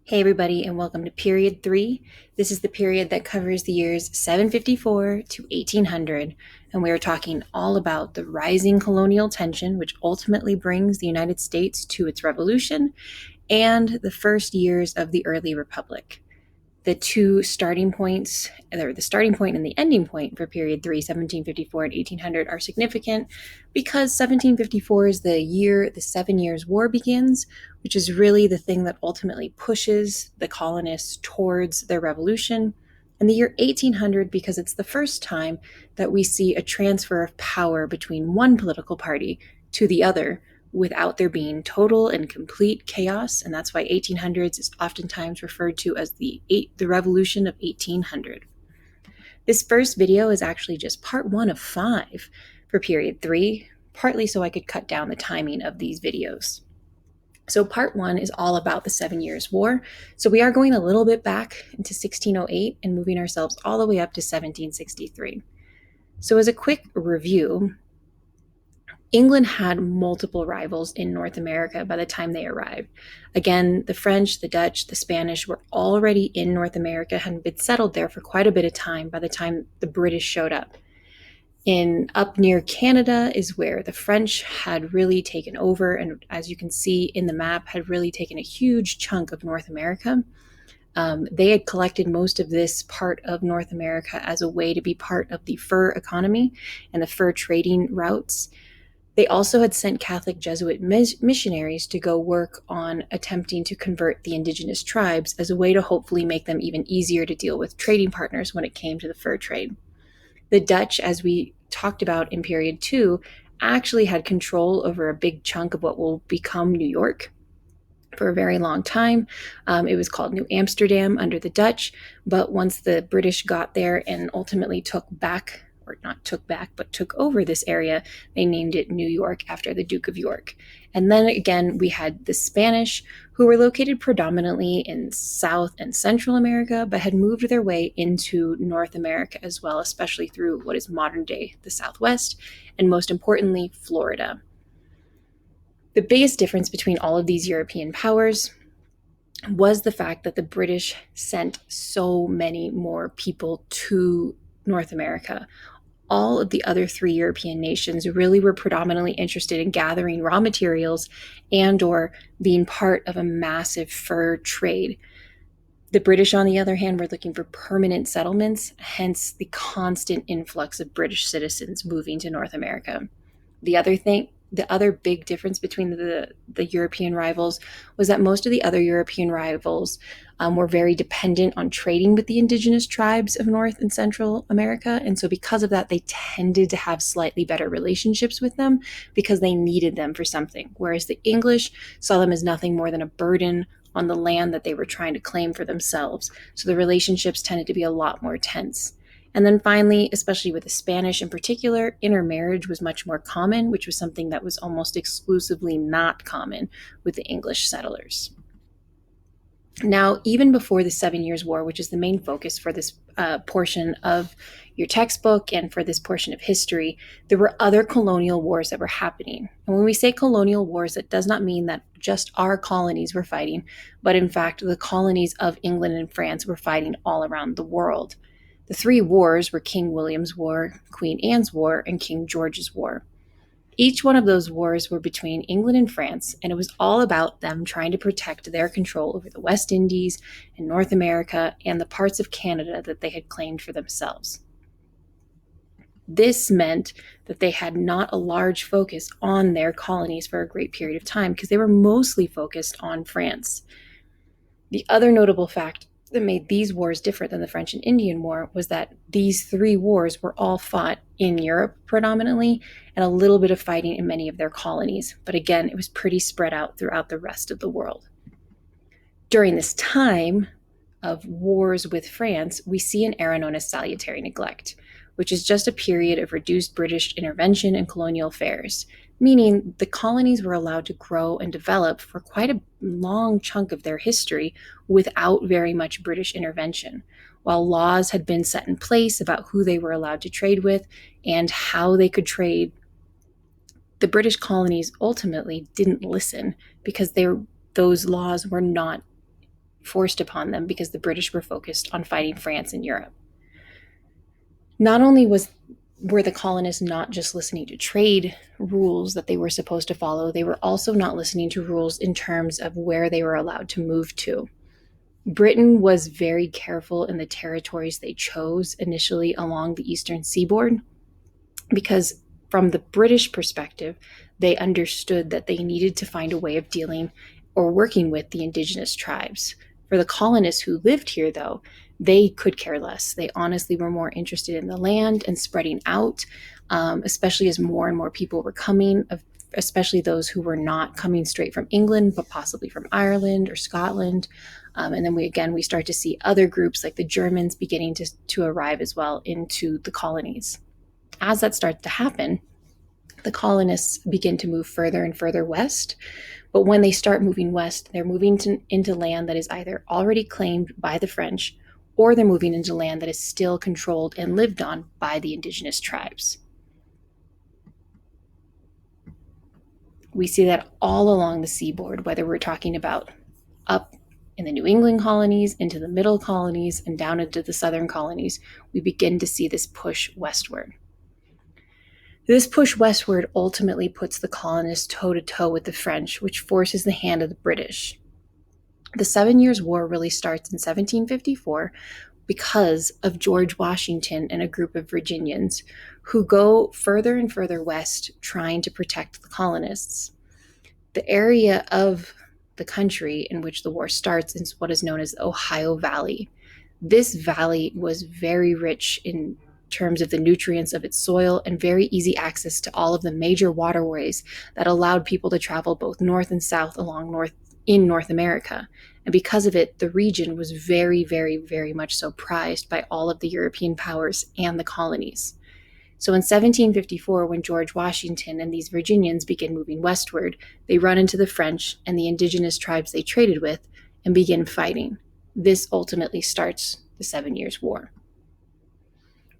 Hey everybody, and welcome to Period 3. This is the period that covers the years 754 to 1800, and we are talking all about the rising colonial tension, which ultimately brings the United States to its revolution, and the first years of the early republic. The two starting points, or the starting point and the ending point for period 3, 1754 and 1800, are significant because 1754 is the year the 7 Years' War begins, which is really the thing that ultimately pushes the colonists towards their revolution. And the year 1800 because it's the first time that we see a transfer of power between one political party to the other without there being total and complete chaos, and that's why 1800s is oftentimes referred to as the revolution of 1800. This first video is actually just part 1 of 5 for period 3, partly so I could cut down the timing of these videos. So part 1 is all about the 7 Years' War. So we are going a little bit back into 1608 and moving ourselves all the way up to 1763. So as a quick review, England had multiple rivals in North America by the time they arrived. Again, the French, the Dutch, the Spanish were already in North America, had been settled there for quite a bit of time by the time the British showed up. Up near Canada is where the French had really taken over, and as you can see in the map, had really taken a huge chunk of North America. They had collected most of this part of North America as a way to be part of the fur economy and the fur trading routes. They also had sent Catholic Jesuit missionaries to go work on attempting to convert the indigenous tribes as a way to hopefully make them even easier to deal with trading partners when it came to the fur trade. The Dutch, as we talked about in period 2, actually had control over a big chunk of what will become New York for a very long time. It was called New Amsterdam under the Dutch, but once the British got there and ultimately took over this area, they named it New York after the Duke of York. And then again, we had the Spanish, who were located predominantly in South and Central America, but had moved their way into North America as well, especially through what is modern day the Southwest, and most importantly, Florida. The biggest difference between all of these European powers was the fact that the British sent so many more people to North America. All of the other 3 European nations really were predominantly interested in gathering raw materials and or being part of a massive fur trade. The British, on the other hand, were looking for permanent settlements, hence the constant influx of British citizens moving to North America. The other big difference between the European rivals was that most of the other European rivals were very dependent on trading with the indigenous tribes of North and Central America. And so because of that, they tended to have slightly better relationships with them because they needed them for something. Whereas the English saw them as nothing more than a burden on the land that they were trying to claim for themselves. So the relationships tended to be a lot more tense. And then finally, especially with the Spanish in particular, intermarriage was much more common, which was something that was almost exclusively not common with the English settlers. Now, even before the 7 Years' War, which is the main focus for this portion of your textbook and for this portion of history, there were other colonial wars that were happening. And when we say colonial wars, it does not mean that just our colonies were fighting, but in fact, the colonies of England and France were fighting all around the world. The 3 wars were King William's War, Queen Anne's War, and King George's War. Each one of those wars were between England and France, and it was all about them trying to protect their control over the West Indies and North America and the parts of Canada that they had claimed for themselves. This meant that they had not a large focus on their colonies for a great period of time because they were mostly focused on France. The other notable fact that made these wars different than the French and Indian War was that these 3 wars were all fought in Europe predominantly, and a little bit of fighting in many of their colonies. But again, it was pretty spread out throughout the rest of the world. During this time of wars with France, we see an era known as salutary neglect, which is just a period of reduced British intervention in colonial affairs, meaning the colonies were allowed to grow and develop for quite a long chunk of their history without very much British intervention. While laws had been set in place about who they were allowed to trade with and how they could trade, the British colonies ultimately didn't listen because those laws were not forced upon them because the British were focused on fighting France in Europe. Not only were the colonists not just listening to trade rules that they were supposed to follow, they were also not listening to rules in terms of where they were allowed to move to. Britain was very careful in the territories they chose initially along the eastern seaboard because, from the British perspective, they understood that they needed to find a way of dealing or working with the indigenous tribes. For the colonists who lived here, though, they could care less. They honestly were more interested in the land and spreading out, especially as more and more people were coming, especially those who were not coming straight from England, but possibly from Ireland or Scotland. And then we start to see other groups like the Germans beginning to arrive as well into the colonies. As that starts to happen, the colonists begin to move further and further west. But when they start moving west, they're moving into land that is either already claimed by the French, or they're moving into land that is still controlled and lived on by the indigenous tribes. We see that all along the seaboard, whether we're talking about up in the New England colonies, into the middle colonies, and down into the southern colonies, we begin to see this push westward. This push westward ultimately puts the colonists toe-to-toe with the French, which forces the hand of the British. The 7 Years' War really starts in 1754 because of George Washington and a group of Virginians who go further and further west trying to protect the colonists. The area of the country in which the war starts is what is known as the Ohio Valley. This valley was very rich in terms of the nutrients of its soil and very easy access to all of the major waterways that allowed people to travel both north and south in North America. And because of it, the region was very, very, very much so prized by all of the European powers and the colonies. So in 1754, when George Washington and these Virginians begin moving westward, they run into the French and the indigenous tribes they traded with and begin fighting. This ultimately starts the 7 Years' War.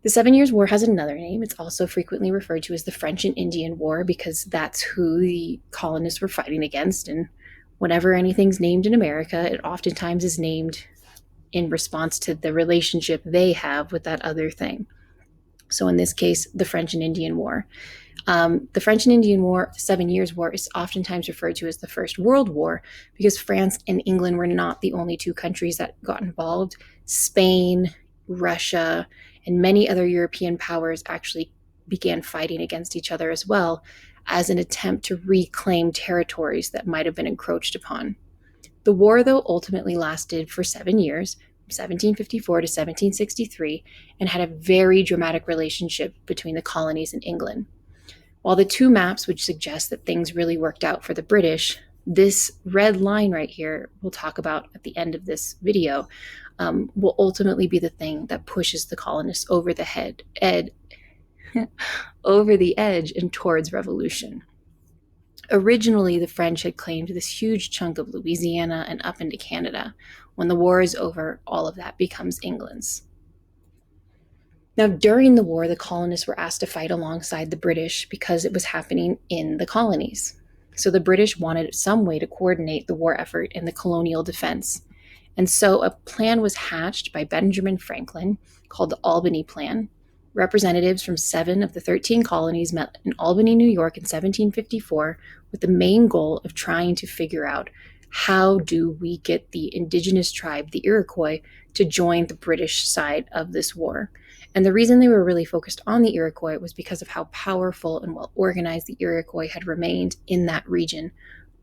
The 7 Years' War has another name. It's also frequently referred to as the French and Indian War because that's who the colonists were fighting against. And whenever anything's named in America, it oftentimes is named in response to the relationship they have with that other thing. So in this case, the French and Indian War. The French and Indian War, the 7 Years' War, is oftentimes referred to as the First World War because France and England were not the only two countries that got involved. Spain, Russia, and many other European powers actually began fighting against each other as well as an attempt to reclaim territories that might have been encroached upon. The war, though, ultimately lasted for 7 years, from 1754 to 1763, and had a very dramatic relationship between the colonies and England. While the two maps would suggest that things really worked out for the British, this red line right here, we'll talk about at the end of this video, will ultimately be the thing that pushes the colonists over the edge and towards revolution. Originally, the French had claimed this huge chunk of Louisiana and up into Canada. When the war is over, all of that becomes England's. Now, during the war, the colonists were asked to fight alongside the British because it was happening in the colonies. So the British wanted some way to coordinate the war effort in the colonial defense. And so a plan was hatched by Benjamin Franklin called the Albany Plan. Representatives from 7 of the 13 colonies met in Albany, New York in 1754 with the main goal of trying to figure out how do we get the indigenous tribe, the Iroquois, to join the British side of this war. And the reason they were really focused on the Iroquois was because of how powerful and well organized the Iroquois had remained in that region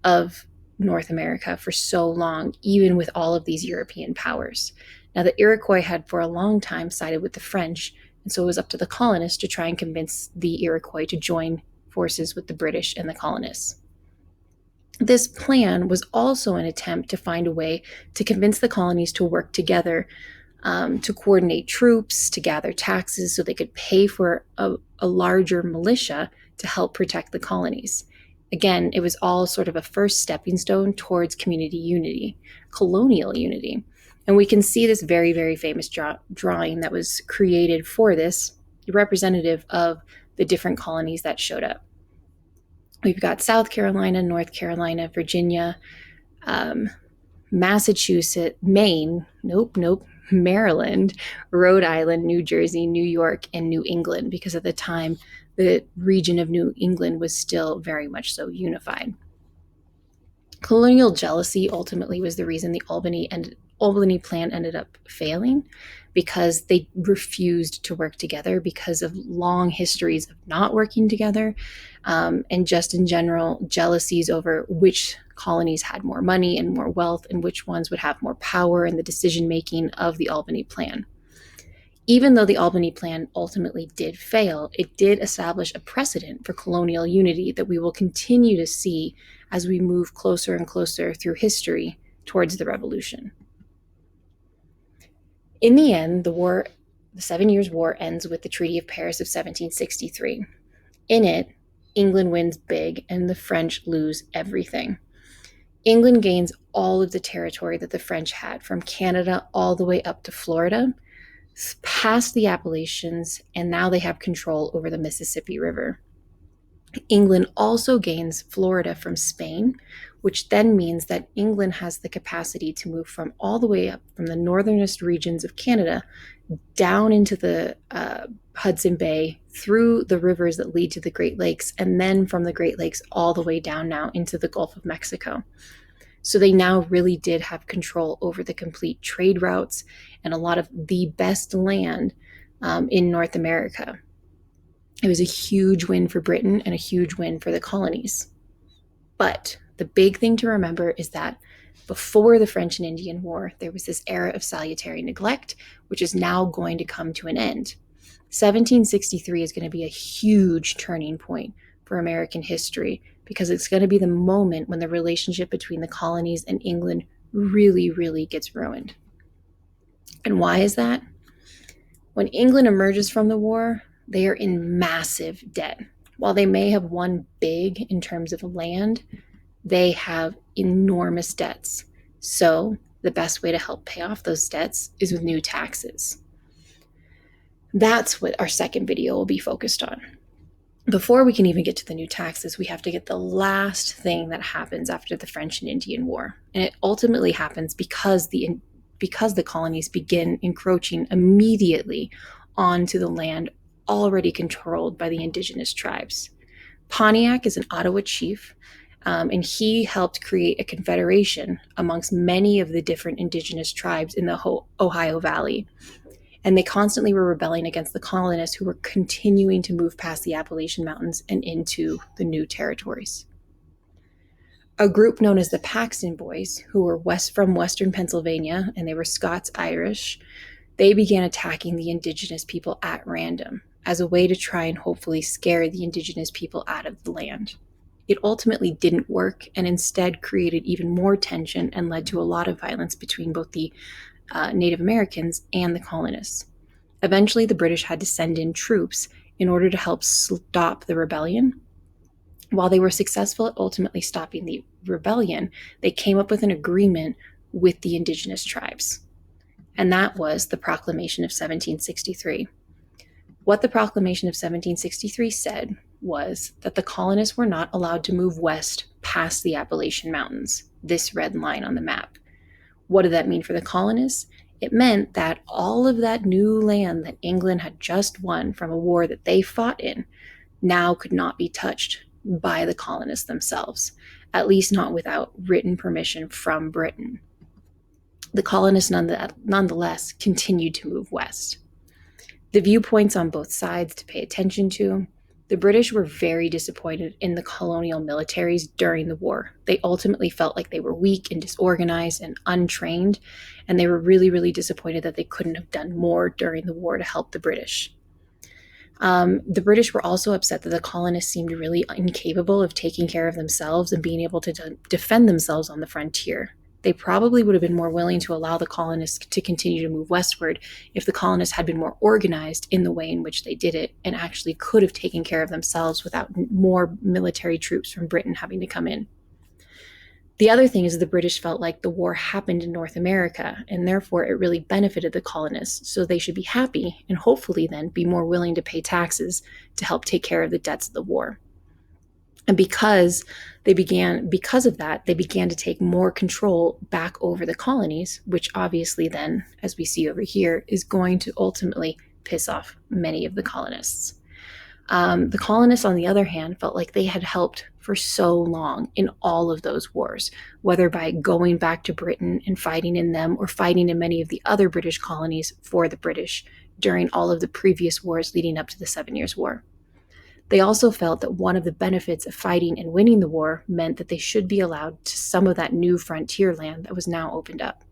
of North America for so long, even with all of these European powers. Now, the Iroquois had for a long time sided with the French, and so it was up to the colonists to try and convince the Iroquois to join forces with the British and the colonists. This plan was also an attempt to find a way to convince the colonies to work together, to coordinate troops, to gather taxes so they could pay for a larger militia to help protect the colonies. Again, it was all sort of a first stepping stone towards community unity, colonial unity. And we can see this very, very famous drawing that was created for this, representative of the different colonies that showed up. We've got South Carolina, North Carolina, Virginia, Massachusetts, Maine, Maryland, Rhode Island, New Jersey, New York, and New England, because at the time the region of New England was still very much so unified. Colonial jealousy ultimately was the reason the Albany plan ended up failing, because they refused to work together because of long histories of not working together, and just in general jealousies over which colonies had more money and more wealth and which ones would have more power in the decision making of the Albany plan. Even though the Albany Plan ultimately did fail, it did establish a precedent for colonial unity that we will continue to see as we move closer and closer through history towards the Revolution. In the end, the 7 Years' War ends with the Treaty of Paris of 1763. In it, England wins big and the French lose everything. England gains all of the territory that the French had, from Canada all the way up to Florida, past the Appalachians, and now they have control over the Mississippi River. England also gains Florida from Spain, which then means that England has the capacity to move from all the way up from the northernest regions of Canada down into the Hudson Bay, through the rivers that lead to the Great Lakes, and then from the Great Lakes all the way down now into the Gulf of Mexico. So they now really did have control over the complete trade routes and a lot of the best land in North America. It was a huge win for Britain and a huge win for the colonies. But the big thing to remember is that before the French and Indian War, there was this era of salutary neglect, which is now going to come to an end. 1763 is going to be a huge turning point for American history, because it's going to be the moment when the relationship between the colonies and England really, really gets ruined. And why is that? When England emerges from the war, they are in massive debt. While they may have won big in terms of land, they have enormous debts. So the best way to help pay off those debts is with new taxes. That's what our second video will be focused on. Before we can even get to the new taxes, we have to get the last thing that happens after the French and Indian War. And it ultimately happens because the colonies begin encroaching immediately onto the land already controlled by the indigenous tribes. Pontiac is an Ottawa chief, and he helped create a confederation amongst many of the different indigenous tribes in the Ohio Valley. And they constantly were rebelling against the colonists, who were continuing to move past the Appalachian Mountains and into the new territories. A group known as the Paxton Boys, who were from Western Pennsylvania, and they were Scots-Irish, they began attacking the indigenous people at random as a way to try and hopefully scare the indigenous people out of the land. It ultimately didn't work, and instead created even more tension and led to a lot of violence between both the Native Americans and the colonists. Eventually, the British had to send in troops in order to help stop the rebellion. While they were successful at ultimately stopping the rebellion, they came up with an agreement with the indigenous tribes. And that was the Proclamation of 1763. What the Proclamation of 1763 said was that the colonists were not allowed to move west past the Appalachian Mountains, this red line on the map. What did that mean for the colonists? It meant that all of that new land that England had just won from a war that they fought in now could not be touched by the colonists themselves, at least not without written permission from Britain. The colonists nonetheless continued to move west. The viewpoints on both sides to pay attention to: the British were very disappointed in the colonial militaries during the war. They ultimately felt like they were weak and disorganized and untrained, and they were really, really disappointed that they couldn't have done more during the war to help the British. The British were also upset that the colonists seemed really incapable of taking care of themselves and being able to defend themselves on the frontier. They probably would have been more willing to allow the colonists to continue to move westward if the colonists had been more organized in the way in which they did it, and actually could have taken care of themselves without more military troops from Britain having to come in. The other thing is the British felt like the war happened in North America, and therefore it really benefited the colonists, so they should be happy and hopefully then be more willing to pay taxes to help take care of the debts of the war. And because of that, they began to take more control back over the colonies, which obviously then, as we see over here, is going to ultimately piss off many of the colonists. The colonists, on the other hand, felt like they had helped for so long in all of those wars, whether by going back to Britain and fighting in them or fighting in many of the other British colonies for the British during all of the previous wars leading up to the 7 Years' War. They also felt that one of the benefits of fighting and winning the war meant that they should be allowed to some of that new frontier land that was now opened up.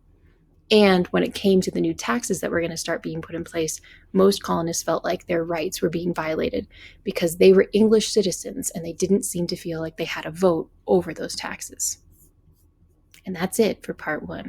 And when it came to the new taxes that were going to start being put in place, most colonists felt like their rights were being violated because they were English citizens and they didn't seem to feel like they had a vote over those taxes. And that's it for part 1.